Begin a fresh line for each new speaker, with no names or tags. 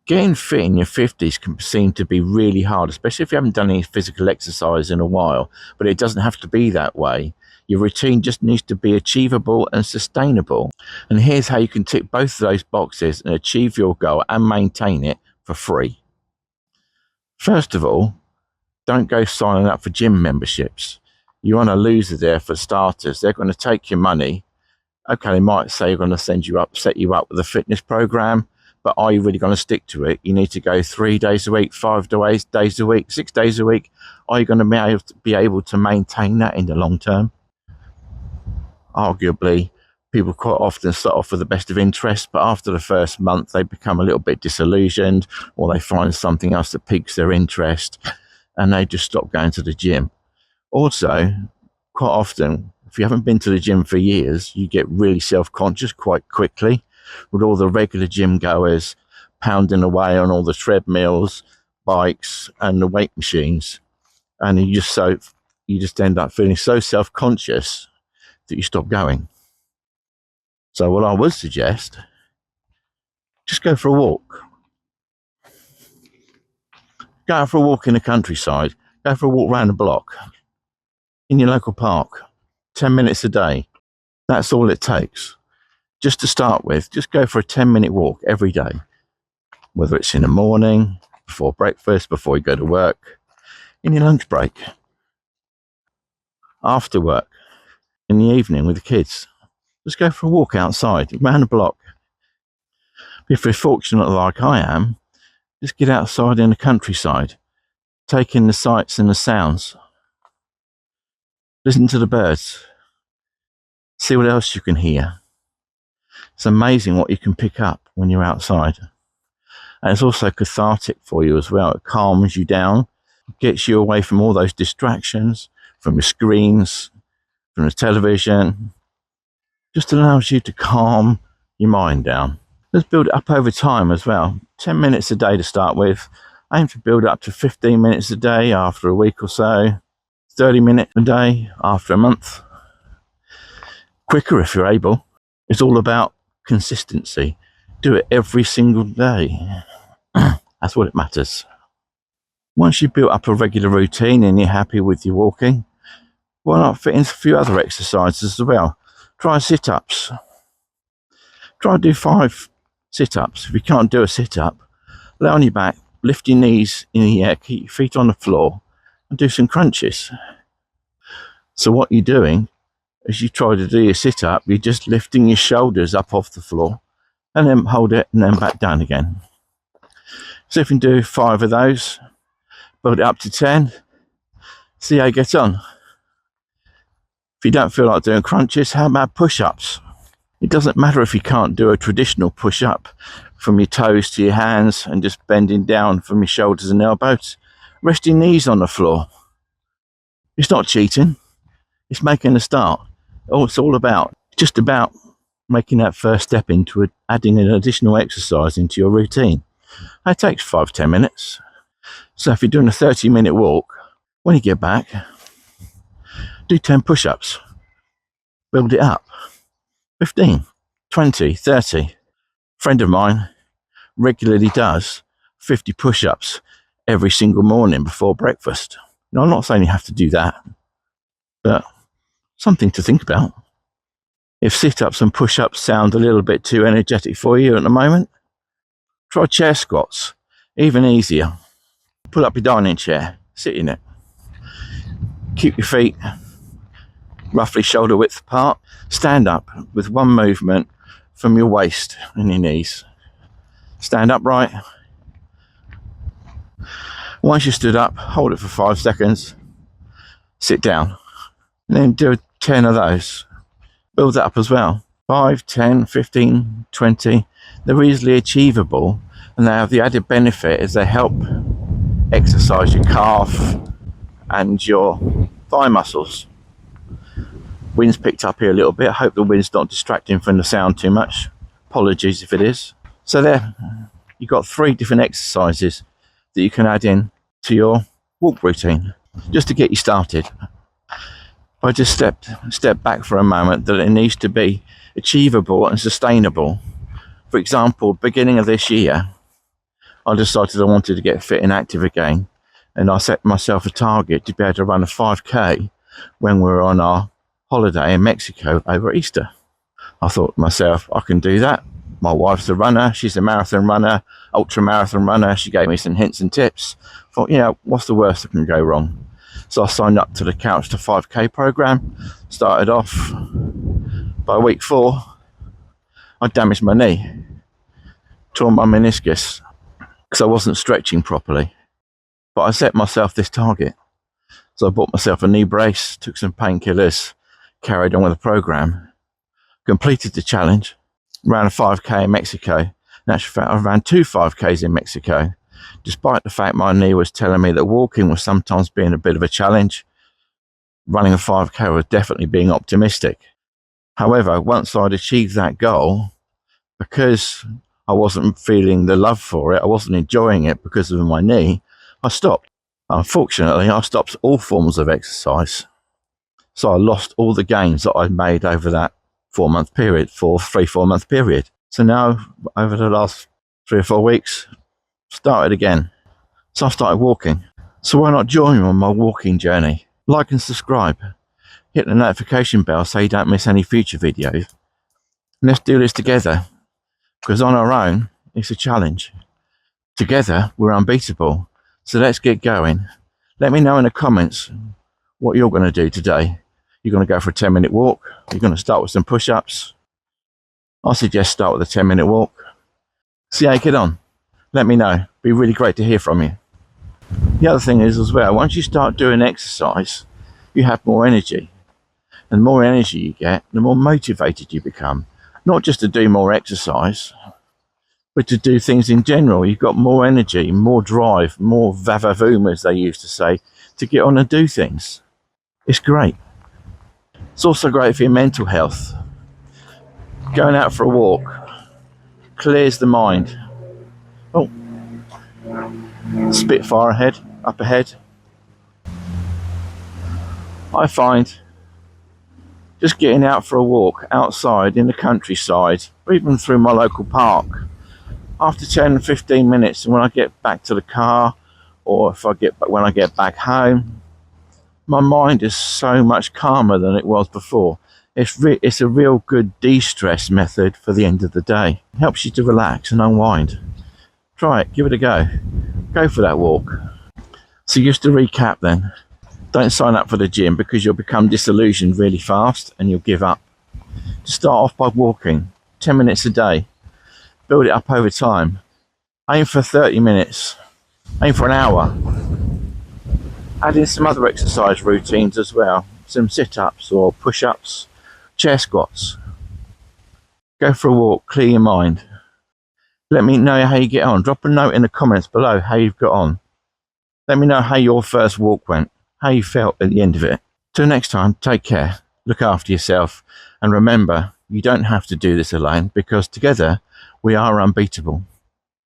Getting fit in your 50s can seem to be really hard, especially if you haven't done any physical exercise in a while, but it doesn't have to be that way. Your routine just needs to be achievable and sustainable. And here's how you can tick both of those boxes and achieve your goal and maintain it for free. First of all, don't go signing up for gym memberships. You're on a loser there for starters. They're going to take your money. Okay, they might say you're going to set you up with a fitness program, but are you really going to stick to it? You need to go 3 days a week, 5 days a week, 6 days a week. Are you going to be able to maintain that in the long term? Arguably, people quite often start off with the best of interest, but after the first month, they become a little bit disillusioned, or they find something else that piques their interest, and they just stop going to the gym. Also, quite often, if you haven't been to the gym for years, you get really self-conscious quite quickly with all the regular gym goers pounding away on all the treadmills, bikes, and the weight machines. And you just end up feeling so self-conscious that you stop going. So what I would suggest, just go for a walk. Go out for a walk in the countryside. Go for a walk around the block in your local park. 10 minutes a day. That's all it takes. Just to start with, just go for a 10-minute walk every day. Whether it's in the morning, before breakfast, before you go to work, in your lunch break, after work, in the evening with the kids. Just go for a walk outside, around the block. If you're fortunate like I am, just get outside in the countryside, take in the sights and the sounds. Listen to the birds. See what else you can hear. It's amazing what you can pick up when you're outside. And it's also cathartic for you as well. It calms you down, gets you away from all those distractions, from the screens, from the television. Just allows you to calm your mind down. Let's build it up over time as well. 10 minutes a day to start with. Aim to build up to 15 minutes a day after a week or so. 30 minutes a day after a month. Quicker if you're able. It's all about consistency. Do it every single day. That's what it matters. Once you've built up a regular routine and you're happy with your walking, why not fit in a few other exercises as well? Try sit-ups. Try to do 5 sit-ups. If you can't do a sit-up, lay on your back, lift your knees in the air, keep your feet on the floor, and do some crunches. So what you're doing, as you try to do your sit-up, you're just lifting your shoulders up off the floor, and then hold it, and then back down again. So if you can do 5 of those, build it up to 10, see how you get on. If you don't feel like doing crunches, how about push-ups? It doesn't matter if you can't do a traditional push-up from your toes to your hands and just bending down from your shoulders and elbows. Rest your knees on the floor. It's not cheating. It's making a start. All it's all about, just about making that first step into adding an additional exercise into your routine. It takes 5-10 minutes. So if you're doing a 30-minute walk, when you get back, do 10 push-ups. Build it up. 15, 20, 30. A friend of mine regularly does 50 push-ups every single morning before breakfast. Now, I'm not saying you have to do that, but something to think about. If sit-ups and push-ups sound a little bit too energetic for you at the moment, try chair squats. Even easier. Pull up your dining chair, sit in it. Keep your feet roughly shoulder width apart. Stand up with one movement from your waist and your knees. Stand upright. Once you stood up, hold it for 5 seconds. Sit down. And then do 10 of those. Build that up as well. 5, 10, 15, 20. They're easily achievable, and they have the added benefit is they help exercise your calf and your thigh muscles. Wind's picked up here a little bit. I hope the wind's not distracting from the sound too much. Apologies if it is. So there, you've got 3 different exercises that you can add in to your walk routine, just to get you started. I just step back for a moment, that it needs to be achievable and sustainable. For example, beginning of this year, I decided I wanted to get fit and active again, and I set myself a target to be able to run a 5k when we were on our holiday in Mexico over Easter. I thought to myself, I can do that. My wife's a runner, she's a marathon runner, ultra marathon runner. She gave me some hints and tips. Thought, you know, what's the worst that can go wrong? So I signed up to the Couch to 5k program, started off. By week 4, I damaged my knee, tore my meniscus, because I wasn't stretching properly. But I set myself this target. So I bought myself a knee brace, took some painkillers, carried on with the program, completed the challenge, ran a 5k in Mexico. In actual fact, I ran 2 5ks in Mexico, despite the fact my knee was telling me that walking was sometimes being a bit of a challenge. Running a 5k was definitely being optimistic. However, once I'd achieved that goal, because I wasn't feeling the love for it, I wasn't enjoying it because of my knee, I stopped. Unfortunately, I stopped all forms of exercise. So I lost all the gains that I'd made over that 4 month period. So now, over the last 3 or 4 weeks, started again. So I started walking. So why not join me on my walking journey? Like and subscribe. Hit the notification bell so you don't miss any future videos. And let's do this together. Because on our own, it's a challenge. Together, we're unbeatable. So let's get going. Let me know in the comments what you're going to do today. You're going to go for a 10-minute walk. You're going to start with some push-ups. I suggest start with a 10-minute walk. See how you get on. Let me know. It'd be really great to hear from you. The other thing is as well, once you start doing exercise, you have more energy. And the more energy you get, the more motivated you become. Not just to do more exercise, but to do things in general. You've got more energy, more drive, more vavavoom, as they used to say, to get on and do things. It's great. It's also great for your mental health. Going out for a walk clears the mind. Oh, Spitfire ahead, up ahead. I find just getting out for a walk outside in the countryside, or even through my local park, after 10-15 minutes, when I get back to the car, or when I get back home, my mind is so much calmer than it was before. It's a real good de-stress method for the end of the day. It helps you to relax and unwind. Try it, give it a go. Go for that walk. So just to recap then, don't sign up for the gym because you'll become disillusioned really fast and you'll give up. Just start off by walking 10 minutes a day. Build it up over time. Aim for 30 minutes. Aim for an hour. Add in some other exercise routines as well. Some sit-ups or push-ups, chair squats. Go for a walk, clear your mind. Let me know how you get on. Drop a note in the comments below how you've got on. Let me know how your first walk went, how you felt at the end of it. Till next time, take care, look after yourself, and remember, you don't have to do this alone because together we are unbeatable.